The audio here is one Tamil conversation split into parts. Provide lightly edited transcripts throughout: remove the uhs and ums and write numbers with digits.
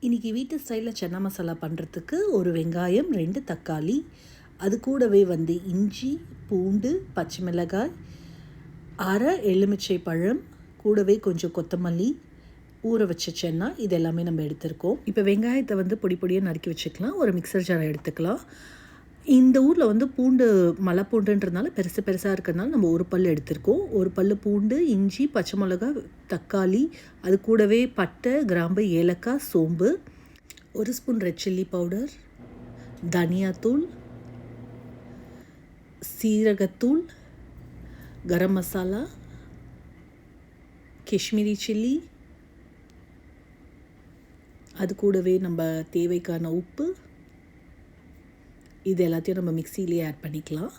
இன்றைக்கி வீட்டு ஸ்டைலில் சன்னா மசாலா பண்ணுறதுக்கு ஒரு வெங்காயம் 2 தக்காளி, அது கூடவே வந்து இஞ்சி, பூண்டு, பச்சை மிளகாய், அரை எலுமிச்சை பழம், கூடவே கொஞ்சம் கொத்தமல்லி, ஊற வச்ச சென்னா, இது எல்லாமே நம்ம எடுத்துருக்கோம். இப்போ வெங்காயத்தை வந்து பொடி பொடியாக நறுக்கி வச்சுக்கலாம். ஒரு மிக்சர் ஜாரை எடுத்துக்கலாம். இந்த ஊரில் வந்து பூண்டு மலை பூண்டுன்றதுனால பெருசு பெருசாக இருக்கிறதுனால நம்ம ஒரு பல் எடுத்திருக்கோம். ஒரு பல் பூண்டு, இஞ்சி, பச்சை மிளகாய், தக்காளி, அது கூடவே பட்டை, கிராம்பு, ஏலக்காய், சோம்பு, ஒரு ஸ்பூன் ரெட் சில்லி பவுடர், தனியாத்தூள், சீரகத்தூள், கரம் மசாலா, காஷ்மீரி சில்லி, அது கூடவே நம்ம தேவைக்கான உப்பு, இது எல்லாத்தையும் நம்ம மிக்சியிலேயே ஆட் பண்ணிக்கலாம்.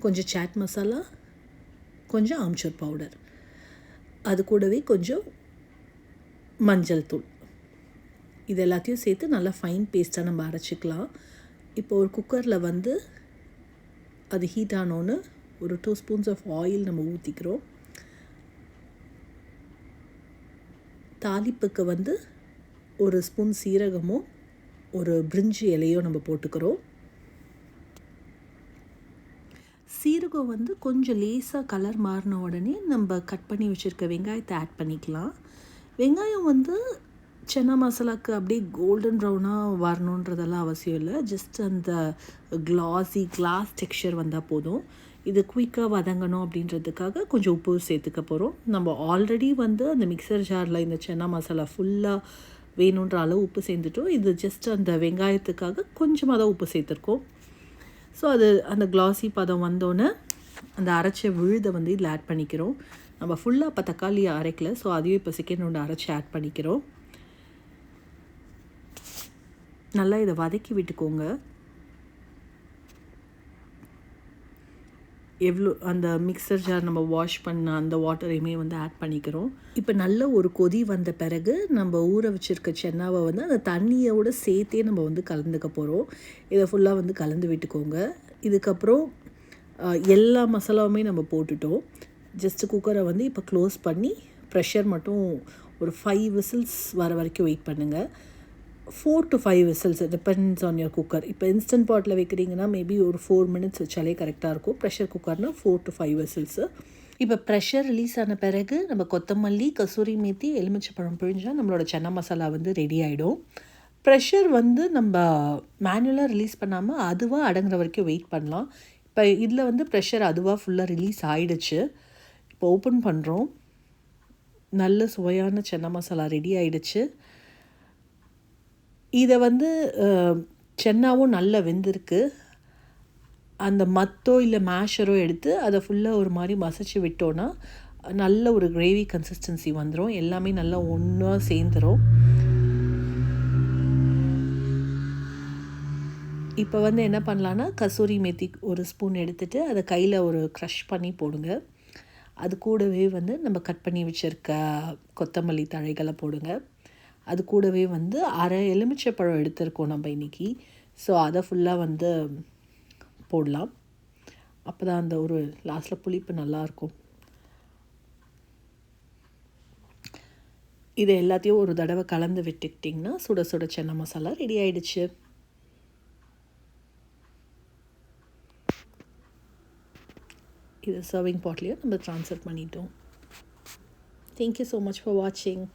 கொஞ்சம் சாட் மசாலா, கொஞ்சம் ஆம்ச்சூர் பவுடர், அது கூடவே கொஞ்சம் மஞ்சள் தூள், இது எல்லாத்தையும் சேர்த்து நல்லா ஃபைன் பேஸ்ட்டாக நம்ம அரைச்சிக்கலாம். இப்போ ஒரு குக்கரில் வந்து அது ஹீட் ஆனோன்னு ஒரு 2 ஸ்பூன்ஸ் ஆஃப் ஆயில் நம்ம ஊற்றிக்கிறோம். தாளிப்புக்கு வந்து ஒரு ஸ்பூன் சீரகமும் ஒரு பிரிஞ்சி இலையும் நம்ம போட்டுக்கிறோம். சீரகம் வந்து கொஞ்சம் லேசாக கலர் மாறின உடனே நம்ம கட் பண்ணி வச்சுருக்க வெங்காயத்தை ஆட் பண்ணிக்கலாம். வெங்காயம் வந்து சன்னா மசாலாவுக்கு அப்படியே கோல்டன் ப்ரௌனாக வரணுன்றதெல்லாம் அவசியம் இல்லை. ஜஸ்ட் அந்த கிளாஸ் டெக்ஸ்சர் வந்தால் போதும். இது குயிக்காக வதங்கணும் அப்படின்றதுக்காக கொஞ்சம் உப்பு சேர்த்துக்க போகிறோம். நம்ம ஆல்ரெடி வந்து அந்த மிக்சர் ஜாரில் இந்த சன்னா மசாலா ஃபுல்லாக வேணுன்ற அளவு உப்பு சேர்த்துட்டோம். இது ஜஸ்ட் அந்த வெங்காயத்துக்காக கொஞ்சமாக தான் உப்பு சேர்த்துருக்கோம். ஸோ அது அந்த கிளாஸி பதம் வந்தோன்னே அந்த அரைச்ச விழுதை வந்து இதில் ஆட் பண்ணிக்கிறோம். நம்ம ஃபுல்லாக இப்போ தக்காளி அரைக்கல, ஸோ அதையும் இப்போ செகண்ட் ஒன்று அரைச்சி ஆட் பண்ணிக்கிறோம். நல்லா இதை வதக்கி விட்டுக்கோங்க. எவ்வளோ அந்த மிக்சர் ஜார் நம்ம வாஷ் பண்ண அந்த வாட்டரையுமே வந்து ஆட் பண்ணிக்கிறோம். இப்போ நல்ல ஒரு கொதி வந்த பிறகு நம்ம ஊற வச்சுருக்க சென்னாவை வந்து அந்த தண்ணியோடு சேர்த்தே நம்ம வந்து கலந்துக்க போகிறோம். இதை ஃபுல்லாக வந்து கலந்து விட்டுக்கோங்க. இதுக்கப்புறம் எல்லா மசாலாவுமே நம்ம போட்டுட்டோம். ஜஸ்ட்டு குக்கரை வந்து இப்போ க்ளோஸ் பண்ணி ப்ரெஷர் மட்டும் ஒரு 5 விசில்ஸ் வர வரைக்கும் வெயிட் பண்ணுங்கள். 4 to 5 whistles depends on your cooker. இப்போ இன்ஸ்டன்ட் பாட்டில் வைக்கிறீங்கன்னா மேபி ஒரு 4 மினிட்ஸ் வச்சாலே கரெக்டாக இருக்கும். ப்ரெஷர் குக்கர்னால் 4 to 5 விசில்ஸு. இப்போ ப்ரெஷர் ரிலீஸ் ஆன பிறகு நம்ம கொத்தமல்லி, கசூரி மேத்தி, எலுமிச்சைப்பழம் பிழிஞ்சால் நம்மளோட சன்னா மசாலா வந்து ரெடி ஆகிடும். ப்ரெஷர் வந்து நம்ம மேனுவலாக ரிலீஸ் பண்ணாமல் அதுவாக அடங்குற வரைக்கும் வெயிட் பண்ணலாம். இப்போ இதில் வந்து ப்ரெஷர் அதுவாக ஃபுல்லாக ரிலீஸ் ஆகிடுச்சு. இப்போ ஓப்பன் பண்ணுறோம். நல்ல சுவையான சன்னா மசாலா ரெடி ஆகிடுச்சு. இதை வந்து சென்னாவும் நல்லா வெந்திருக்கு. அந்த மத்தோ இல்லை மேஷரோ எடுத்து அதை ஃபுல்லாக ஒரு மாதிரி மசிச்சு விட்டோன்னா நல்ல ஒரு கிரேவி கன்சிஸ்டன்சி வந்துடும். எல்லாமே நல்லா ஒன்றா சேர்ந்துடும். இப்போ வந்து என்ன பண்ணலான்னா கசூரி மேத்தி ஒரு ஸ்பூன் எடுத்துகிட்டு அதை கையில் ஒரு க்ரஷ் பண்ணி போடுங்க. அது கூடவே வந்து நம்ம கட் பண்ணி வச்சுருக்க கொத்தமல்லி தழைகளை போடுங்க. அது கூடவே வந்து அரை எலுமிச்சைப்பழம் எடுத்திருக்கோம் நம்ம இன்றைக்கி. ஸோ அதை ஃபுல்லாக வந்து போடலாம். அப்போ தான் அந்த ஒரு லாஸ்ட்டில் புளிப்பு நல்லாயிருக்கும். இதை எல்லாத்தையும் ஒரு தடவை கலந்து விட்டுக்கிட்டிங்கன்னா சுட சுட சன்னா மசாலா ரெடி ஆகிடுச்சு. இது சர்விங் பாட்லேயும் நம்ம ட்ரான்ஸ்ஃபர் பண்ணிட்டோம். தேங்க்யூ ஸோ மச் ஃபார் வாட்சிங்.